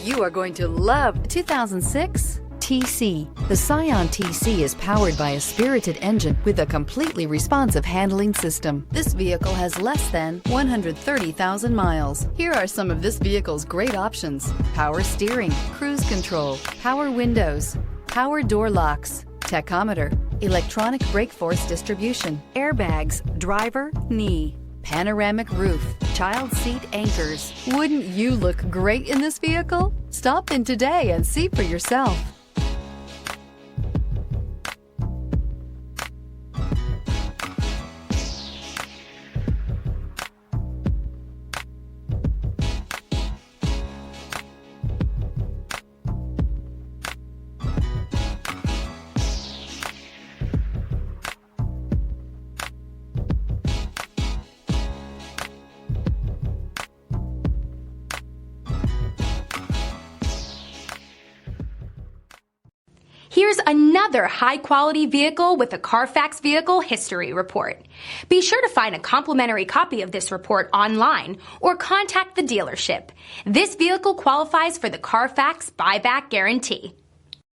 You are going to love 2006 TC. The Scion TC is powered by a spirited engine with a completely responsive handling system. This vehicle has less than 130,000 miles. Here are some of this vehicle's great options: power steering, cruise control, power windows, power door locks, tachometer, electronic brake force distribution, airbags, driver, knee, panoramic roof, child seat anchors. Wouldn't you look great in this vehicle? Stop in today and see for yourself. Here's another high-quality vehicle with a Carfax Vehicle History Report. Be sure to find a complimentary copy of this report online or contact the dealership. This vehicle qualifies for the Carfax Buyback Guarantee.